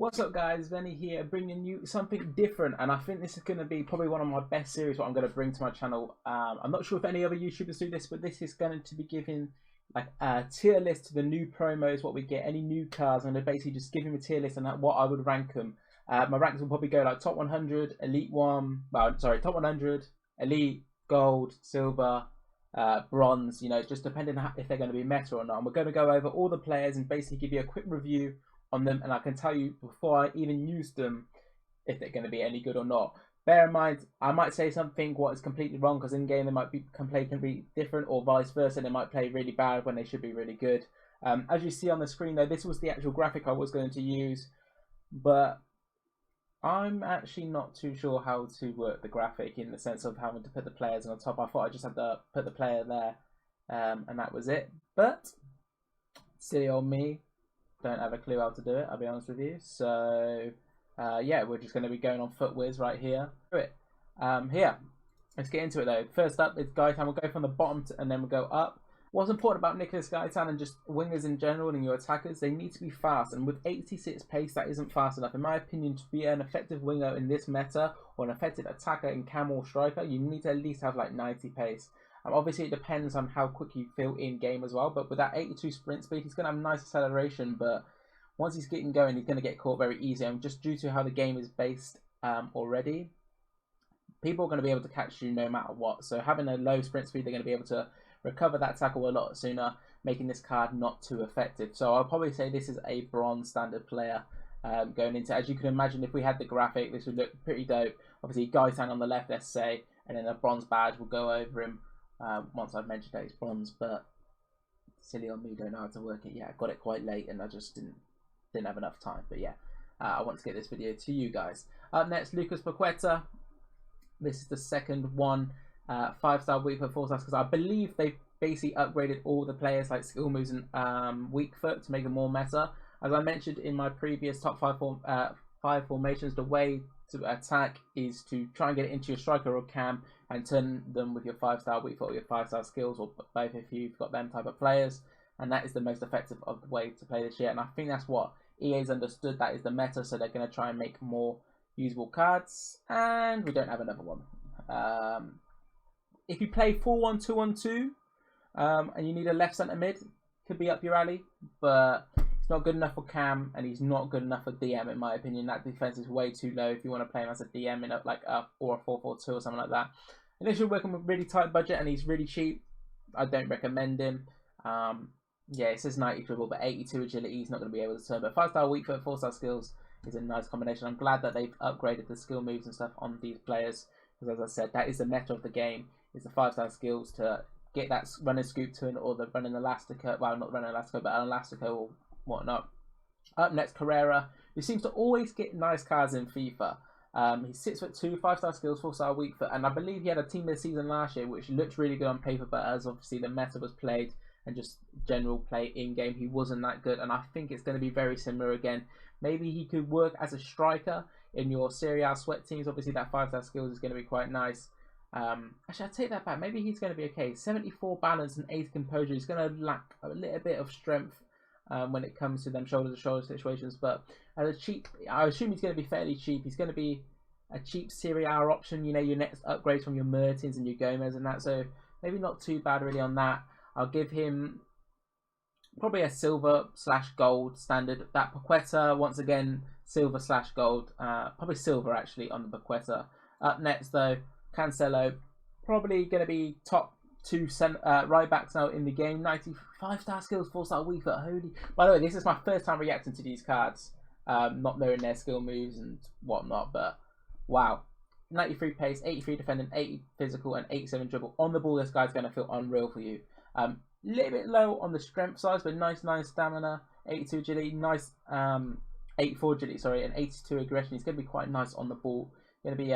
What's up, guys? Venny here, bringing you something different, and I think this is going to be probably one of my best series. What I'm going to bring to my channel. I'm not sure if any other YouTubers do this, but this is going to be giving like a tier list to the new promos, what we get, any new cars, and basically just giving a tier list and what I would rank them. My ranks will probably go like top 100, elite one. Well, sorry, top 100, elite, gold, silver, bronze. You know, just depending on if they're going to be meta or not. And we're going to go over all the players and basically give you a quick review on them, and I can tell you before I even use them if they're going to be any good or not. Bear in mind, I might say something what is completely wrong because in game they might be completely different, or vice versa. They might play really bad when they should be really good. As you see on the screen, though, this was the actual graphic I was going to use, but I'm actually not too sure how to work the graphic in the sense of having to put the players on the top. I thought I just had to put the player there, and that was it. But silly old me. Don't have a clue how to do it, I'll be honest with you. So yeah, we're just going to be going on foot whiz right here. Here, let's get into it though. First up is Gaetan. We'll go from the bottom and then we'll go up. What's important about Nicholas Gaetan and just wingers in general and your attackers, they need to be fast, and with 86 pace that isn't fast enough. In my opinion, to be an effective winger in this meta or an effective attacker in cam or striker, you need to at least have like 90 pace. Obviously, it depends on how quick you feel in game as well. But with that 82 sprint speed, he's going to have nice acceleration. But once he's getting going, he's going to get caught very easy. And just due to how the game is based already, people are going to be able to catch you no matter what. So having a low sprint speed, they're going to be able to recover that tackle a lot sooner, making this card not too effective. So I'll probably say this is a bronze standard player going into. As you can imagine, if we had the graphic, this would look pretty dope. Obviously, Gaetan on the left, let's say, and then a bronze badge will go over him. Once I've mentioned that it's bronze, but silly on me, don't know how to work it yet. I got it quite late and I just didn't have enough time. But yeah, I want to get this video to you guys. Up next, Lucas Paqueta. This is the second one, 5-star weak foot, 4-stars, because I believe they basically upgraded all the players like skill moves and weak foot to make them more meta. As I mentioned in my previous top 5 formations, the way to attack is to try and get it into your striker or cam and turn them with your 5-star weak foot or your 5-star skills, or both if you've got them type of players, and that is the most effective of the way to play this year. And I think that's what EA's understood, that is the meta, so they're going to try and make more usable cards. And we don't have another one. If you play 4-1-2-1-2 and you need a left centre mid, could be up your alley, but it's not good enough for cam, and he's not good enough for DM in my opinion. That defense is way too low if you want to play him as a DM in a or a 4-4-2 or something like that. Unless you're working with really tight budget and he's really cheap, I don't recommend him. Yeah, it says 90 dribble, but 82 agility, he's not going to be able to turn. But 5-star weak foot, 4-star skills is a nice combination. I'm glad that they've upgraded the skill moves and stuff on these players, because as I said, that is the meta of the game, is the 5-star skills to get that running scoop turn or the running Elastica, well, not running Elastica, but an Elastica or whatnot. Up next, Pereira, who seems to always get nice cards in FIFA. He's 6'2", 5-star skills, 4-star weak foot, and I believe he had a team of the season last year, which looked really good on paper, but as obviously the meta was played and just general play in game, he wasn't that good. And I think it's going to be very similar again. Maybe he could work as a striker in your Serie A sweat teams. Obviously, that 5-star skills is going to be quite nice. Actually, I take that back. Maybe he's going to be okay. 74 balance and 80 composure. He's going to lack a little bit of strength when it comes to them shoulder-to-shoulder situations. But as a cheap, I assume he's going to be fairly cheap. He's going to be a cheap Serie A option. You know, your next upgrades from your Mertens and your Gomez and that. So maybe not too bad really on that. I'll give him probably a silver/gold standard. That Paqueta, once again, silver/gold. Probably silver actually on the Paqueta. Up next though, Cancelo, probably going to be top 2 right backs now in the game. 95-star skills, 4-star weak foot. Holy! By the way, this is my first time reacting to these cards, not knowing their skill moves and whatnot. But wow, 93 pace, 83 defending, 80 physical, and 87 dribble. On the ball, this guy's going to feel unreal for you. Little bit low on the strength size, but nice stamina, 82 agility, nice 84 agility, sorry, and 82 aggression. He's going to be quite nice on the ball. Going to be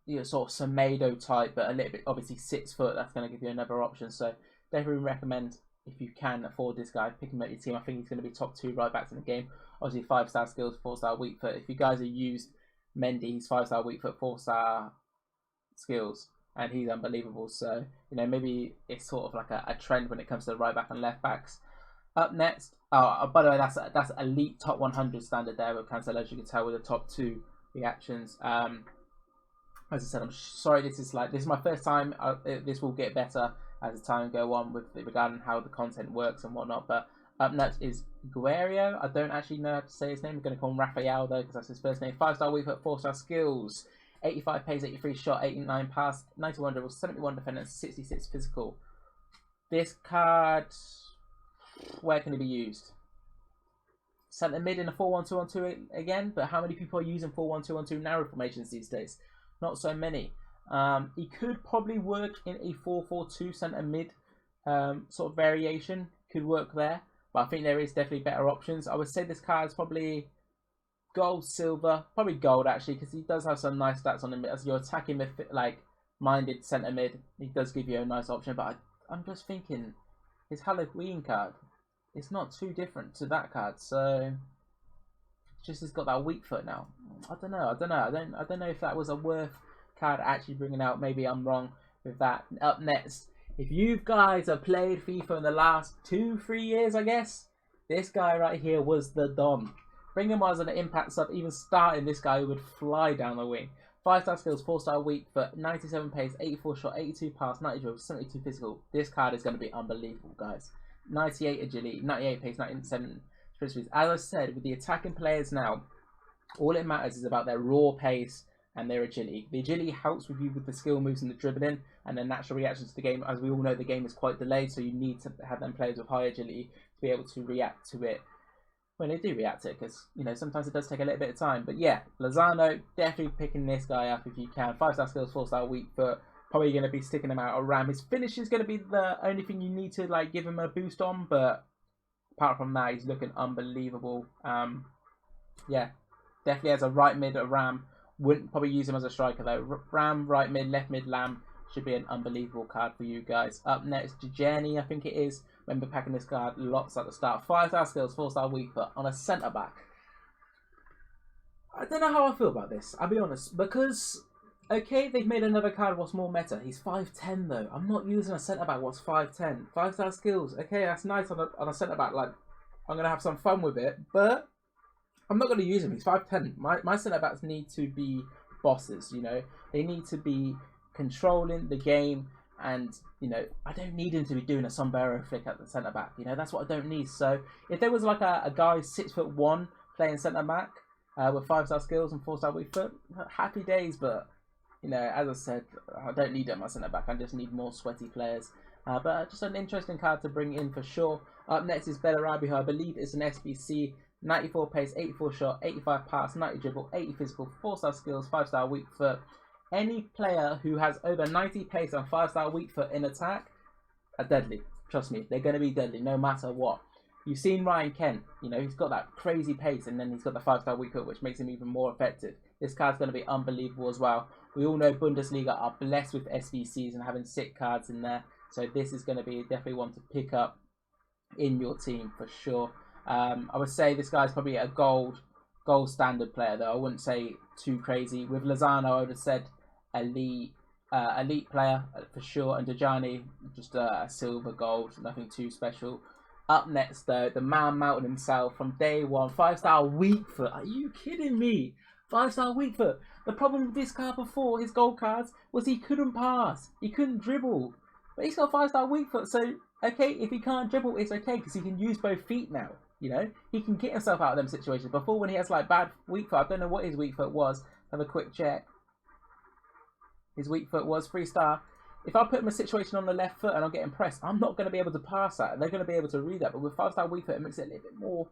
you know, sort of Semedo type, but a little bit obviously 6 foot. That's going to give you another option. So definitely recommend, if you can afford this guy, pick him at your team. I think he's going to be top 2 right backs in the game. Obviously 5-star skills, 4-star weak foot. If you guys have used Mendy, he's 5-star weak foot, 4-star skills, and he's unbelievable. So you know, maybe it's sort of like a trend when it comes to the right back and left backs. Up next, by the way, that's elite top 100 standard there with Cancelo, as you can tell with the top 2 reactions. As I said, I'm sorry this is my first time. This will get better as the time go on with regarding how the content works and whatnot. But up next is Guerrero. I don't actually know how to say his name. I'm going to call him Rafael though because that's his first name. 5-star weak foot, 4-star skills, 85 pace, 83 shot, 89 pass, 91 dribble, 71 defense, 66 physical. This card, where can it be used? Centre mid in a 4-1-2-1-2 again, but how many people are using 4-1-2-1-2 narrow formations these days? Not so many. He could probably work in a 4-4-2 centre mid sort of variation. Could work there, but I think there is definitely better options. I would say this card is probably gold, silver, probably gold actually, because he does have some nice stats on him as your attacking minded centre mid. He does give you a nice option, but I'm just thinking his Halloween card, it's not too different to that card, so just has got that weak foot now. I don't know. I don't know if that was a worth card actually bringing out. Maybe I'm wrong with that. Up next, if you guys have played FIFA in the last 2-3 years, I guess this guy right here was the Don. Bring him as an impact sub. Even starting, this guy would fly down the wing. 5-star skills, 4-star weak foot, 97 pace, 84 shot, 82 pass, 90 dribble, 72 physical. This card is going to be unbelievable, guys. 98 agility, 98 pace, 97 sprint speed. As I said, with the attacking players now, all it matters is about their raw pace and their agility. The agility helps with you with the skill moves and the dribbling and the natural reactions to the game. As we all know, the game is quite delayed, so you need to have them players with high agility to be able to react to it when they do react to it, because sometimes it does take a little bit of time. But yeah, Lozano, definitely picking this guy up if you can. 5-star skills, 4-star weak foot. Probably going to be sticking him out of RAM. His finish is going to be the only thing you need to give him a boost on, but apart from that, he's looking unbelievable. Yeah, definitely as a right mid at RAM. Wouldn't probably use him as a striker though. RAM, right mid, left mid, Lamb should be an unbelievable card for you guys. Up next, Journey, I think it is. Remember packing this card lots at the start. 5-star skills, 4-star weak foot on a centre back. I don't know how I feel about this, I'll be honest, because okay, they've made another card what's more meta. He's 5'10" though. I'm not using a centre back what's 5'10". 5-star skills, okay, that's nice on a centre back. Like, I'm gonna have some fun with it, but I'm not gonna use him. He's 5'10". My centre backs need to be bosses. They need to be controlling the game, and I don't need him to be doing a sombrero flick at the centre back. That's what I don't need. So if there was like a guy 6'1" playing centre back with 5-star skills and 4-star weak foot, happy days. But as I said, I don't need it on my centre back. I just need more sweaty players. But just an interesting card to bring in for sure. Up next is Pereira, who I believe is an SBC. 94 pace, 84 shot, 85 pass, 90 dribble, 80 physical, 4-star skills, 5-star weak foot. Any player who has over 90 pace and 5-star weak foot in attack are deadly. Trust me, they're going to be deadly no matter what. You've seen Ryan Kent. He's got that crazy pace, and then he's got the 5-star weak foot, which makes him even more effective. This card's going to be unbelievable as well. We all know Bundesliga are blessed with SBCs and having sick cards in there. So this is going to be definitely one to pick up in your team for sure. I would say this guy's probably a gold standard player though. I wouldn't say too crazy. With Lozano, I would have said elite player for sure, and Dejani just a silver gold, nothing too special. Up next though, the man mountain himself from day one, 5-star weak foot. Are you kidding me? 5-star weak foot. The problem with this card before his gold cards was he couldn't pass, he couldn't dribble, but he's got 5-star weak foot. So okay, if he can't dribble, it's okay because he can use both feet now. He can get himself out of them situations. Before, when he has bad weak foot, I don't know what his weak foot was. Have a quick check. His weak foot was 3-star. If I put him in a situation on the left foot and I'm getting pressed, I'm not going to be able to pass that. They're going to be able to read that. But with 5-star weak foot, it makes it a little bit more,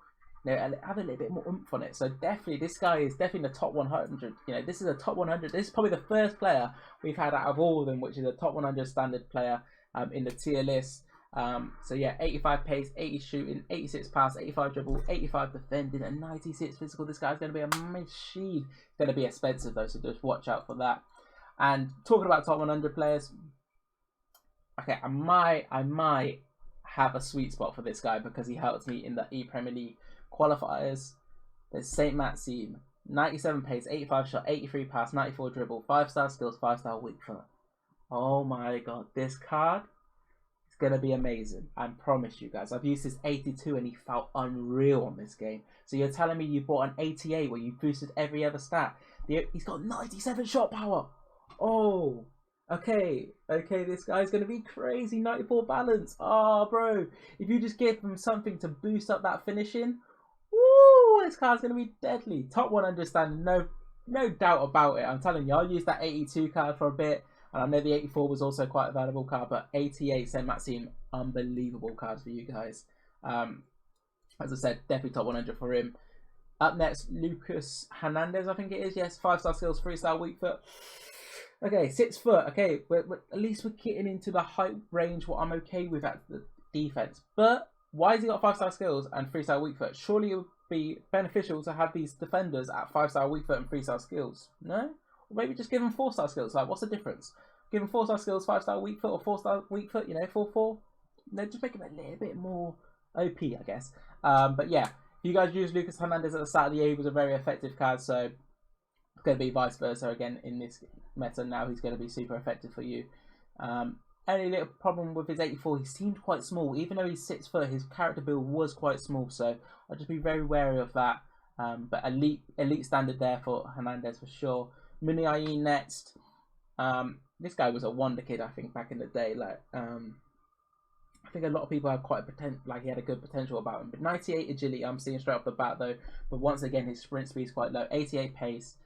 have a little bit more oomph on it. So definitely, this guy is definitely the top 100. This is a top 100. This is probably the first player we've had out of all of them, which is a top 100 standard player in the tier list. So yeah, 85 pace, 80 shooting, 86 pass, 85 dribble, 85 defending, and 96 physical. This guy's going to be a machine. It's going to be expensive though, so just watch out for that. And talking about top 100 players, okay, I might have a sweet spot for this guy because he helped me in the E-Premier League qualifiers. There's St. Matt's team, 97 pace, 85 shot, 83 pass, 94 dribble, 5-star skills, 5-star weak foot. Oh my god, this card It's going to be amazing. I promise you guys. I've used this 82 and he felt unreal on this game. So you're telling me you bought an 88 where you boosted every other stat. He's got 97 shot power. Oh, okay. Okay, this guy's going to be crazy. 94 balance. Oh, bro. If you just give him something to boost up that finishing, woo, this card's going to be deadly. Top 100 standard, no doubt about it. I'm telling you, I'll use that 82 card for a bit. And I know the 84 was also quite a valuable card, but 88 Saint Maxime, unbelievable cards for you guys. As I said, definitely top 100 for him. Up next, Lucas Hernandez, I think it is. Yes, 5-star skills, 3-star weak foot. Okay, 6 foot. Okay, at least we're getting into the height range, what I'm okay with at the defense. But why has he got 5-star skills and 3-star weak foot? Surely it would be beneficial to have these defenders at 5-star weak foot and 3-star skills. No? Or maybe just give them 4-star skills. Like, what's the difference? Give them 4-star skills, 5-star weak foot, or 4-star weak foot, you know, 4-4. No, just make them a little bit more OP, I guess. But yeah, if you guys use Lucas Hernandez at the start of the year, he was a very effective card, so it's going to be vice versa again in this meta. Now he's going to be super effective for you. Only little problem with his 84, he seemed quite small. Even though he's 6 foot, his character build was quite small, so I'll just be very wary of that. But elite standard there for Hernandez for sure. Muniain next. This guy was a wonder kid, I think, back in the day. Like, I think a lot of people had quite he had a good potential about him. But 98 agility, I'm seeing straight off the bat though. But once again, his sprint speed is quite low. 88 pace.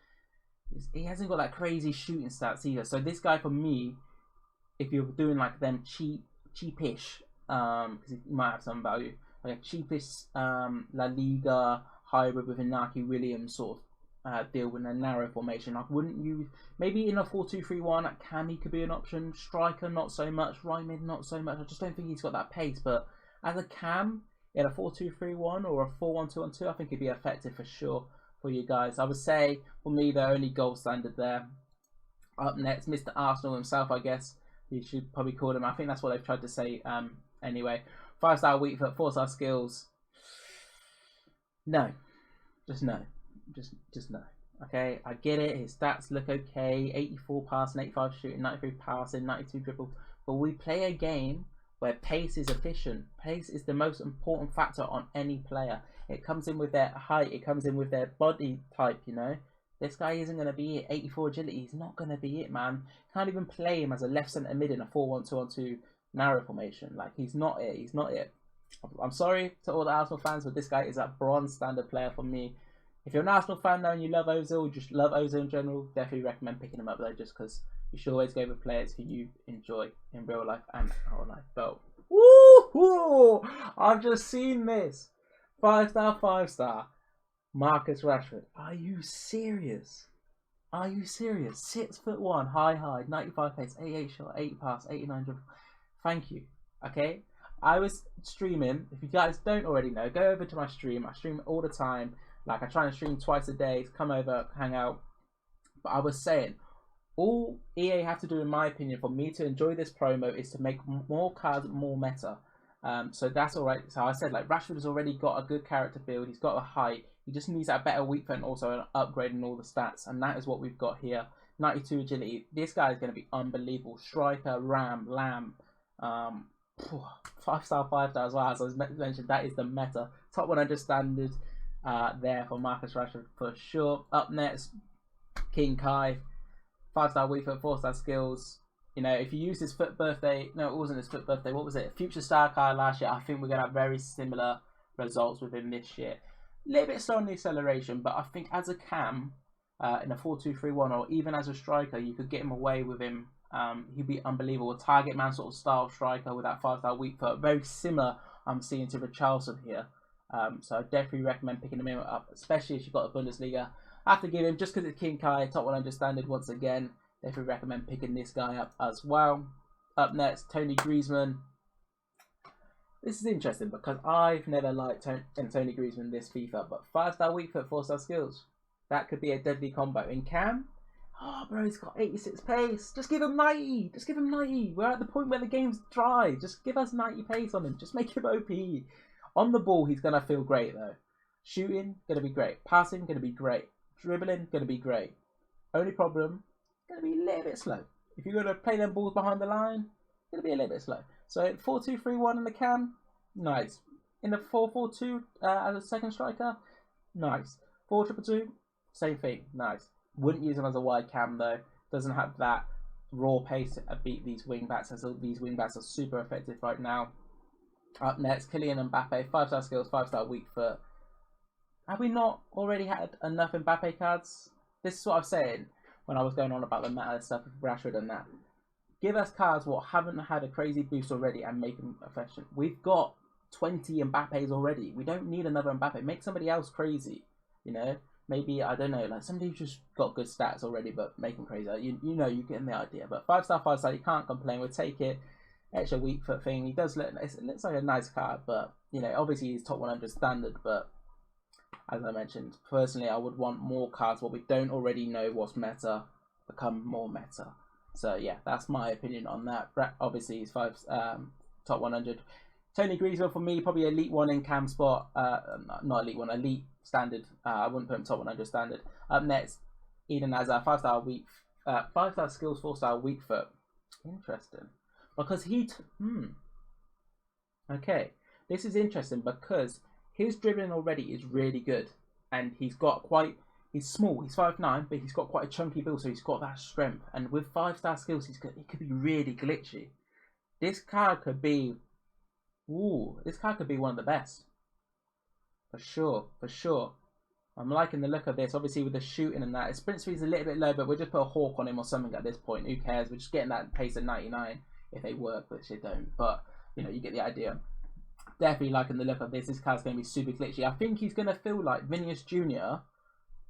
He hasn't got that crazy shooting stats either. So this guy, for me, if you're doing like them cheapish, because he might have some value, like a cheapish La Liga hybrid with Inaki Williams sort of deal with a narrow formation. I wouldn't use, maybe in a 4-2-3-1 at cam he could be an option. Striker not so much. Right mid not so much. I just don't think he's got that pace. But as a cam in a 4-2-3-1 or a 4-1-2-1-2, I think he'd be effective for sure for you guys. I would say for me the only gold standard there. Up next, Mr. Arsenal himself, I guess you should probably call him. I think that's what they've tried to say. Anyway, 5-star weak foot, 4-star skills. No, just no. Just no. Okay, I get it. His stats look okay. 84 passing, 85 shooting, 93 passing, 92 dribble. But we play a game where pace is efficient. Pace is the most important factor on any player. It comes in with their height. It comes in with their body type, you know. This guy isn't going to be it. 84 agility. He's not going to be it, man. Can't even play him as a left centre mid in a 4-1-2-1-2 narrow formation. Like, he's not it. He's not it. I'm sorry to all the Arsenal fans, but this guy is a bronze standard player for me. If you're an Arsenal fan now and you love Ozil, just love Ozil in general, definitely recommend picking him up though, just because you should always go with players who you enjoy in real life and our life. But woo! I've just seen this. 5-star, 5-star. Marcus Rashford. Are you serious? Are you serious? 6'1", high, 95 pace, 88 shot, 8 pass, 89 dribble. Thank you. Okay? I was streaming. If you guys don't already know, go over to my stream. I stream all the time. Like, I try and stream twice a day. Come over, hang out. But I was saying, all EA have to do, in my opinion, for me to enjoy this promo is to make more cards more meta. So that's all right. So I said, like, Rashford has already got a good character build. He's got a height. He just needs that better weak foot and also an upgrade in all the stats. And that is what we've got here. 92 agility. This guy is going to be unbelievable. Striker, Lamb. 5-star, 5-star as well. As I was mentioned, that is the meta. Top 100 standard. There for Marcus Rashford for sure. Up next, King Kai, 5-star weak foot, 4-star skills. You know, if you use his foot birthday, no, it wasn't his foot birthday. What was it? Future Star Kai last year. I think we're gonna have very similar results with him this year. A little bit slow on the acceleration, but I think as a cam in a 4-2-3-1 or even as a striker, you could get him away with him. He'd be unbelievable. A target man sort of style striker with that 5-star weak foot. Very similar. I'm seeing to Richarlison here. So I definitely recommend picking him up, especially if you've got the Bundesliga. I have to give him, just because it's King Kai, top 100 standard once again, definitely recommend picking this guy up as well. Up next, Tony Griezmann. This is interesting because I've never liked Tony Griezmann this FIFA, but 5-star weak foot, 4-star skills. That could be a deadly combo. In cam, oh bro, he's got 86 pace. Just give him 90. Just give him 90. We're at the point where the game's dry. Just give us 90 pace on him. Just make him OP. On the ball, he's going to feel great though. Shooting, going to be great. Passing, going to be great. Dribbling, going to be great. Only problem, going to be a little bit slow. If you're going to play them balls behind the line, it's going to be a little bit slow. So 4-2-3-1 in the cam, nice. In the 4-4-2 as a second striker, nice. 4-2-2, same thing, nice. Wouldn't use him as a wide cam though. Doesn't have that raw pace to beat these wing backs, as these wing backs are super effective right now. Up next, Kylian Mbappe, 5-star skills, 5-star weak foot. Have we not already had enough Mbappe cards? This is what I was saying when I was going on about the meta stuff with Rashford and that. Give us cards what haven't had a crazy boost already and make them efficient. We've got 20 Mbappes already. We don't need another Mbappe. Make somebody else crazy, you know? Maybe, I don't know, like somebody who's just got good stats already, but make them crazy. You know, you get the idea. But 5-star, 5-star, you can't complain. We'll take it. Extra weak foot thing. He does look, it looks like a nice card, but, you know, obviously he's top 100 standard, but as I mentioned, personally, I would want more cards what we don't already know what's meta become more meta. So yeah, that's my opinion on that. Obviously, he's top 100. Tony Griezmann for me, probably elite 1 in cam spot. Not elite 1, elite standard. I wouldn't put him top 100 standard. Up next, Eden Hazard, 5-star weak, 5-star skills, 4-star weak foot. Interesting, because okay, this is interesting because his dribbling already is really good, and he's small, he's 5'9", but he's got quite a chunky build, so he's got that strength. And with 5-star skills, he could be really glitchy. This card could be, this card could be one of the best, for sure. I'm liking the look of this. Obviously, with the shooting and that, his sprint speed is a little bit low, but we'll just put a hawk on him or something at this point. Who cares? We're just getting that pace of 99 if they work, which they don't. But you know, you get the idea. Definitely liking the look of this. This card's going to be super glitchy. I think he's going to feel like Vinicius Jr.,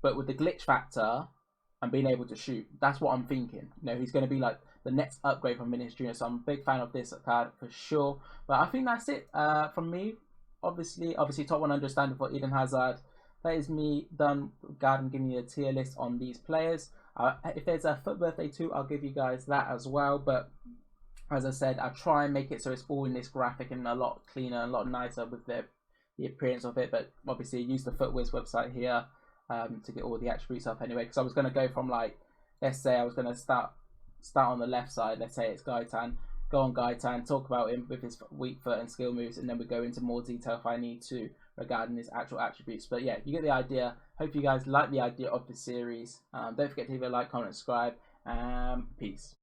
but with the glitch factor and being able to shoot. That's what I'm thinking. You know, he's going to be like the next upgrade from Vinicius Jr., so I'm a big fan of this card for sure. But I think that's it from me. Obviously top 100 standard for Eden Hazard. That is me done regarding giving you a tier list on these players. If there's a foot birthday too, I'll give you guys that as well. But as I said, I try and make it so it's all in this graphic and a lot cleaner, a lot nicer with the appearance of it. But obviously, use the FootWiz website here to get all the attributes up anyway. Because I was going to go from, like, let's say I was going to start on the left side. Let's say it's Gaitan. Go on Gaitan, talk about him with his weak foot and skill moves, and then we go into more detail if I need to regarding his actual attributes. But yeah, you get the idea. Hope you guys like the idea of the series. Don't forget to leave a like, comment, subscribe, and peace.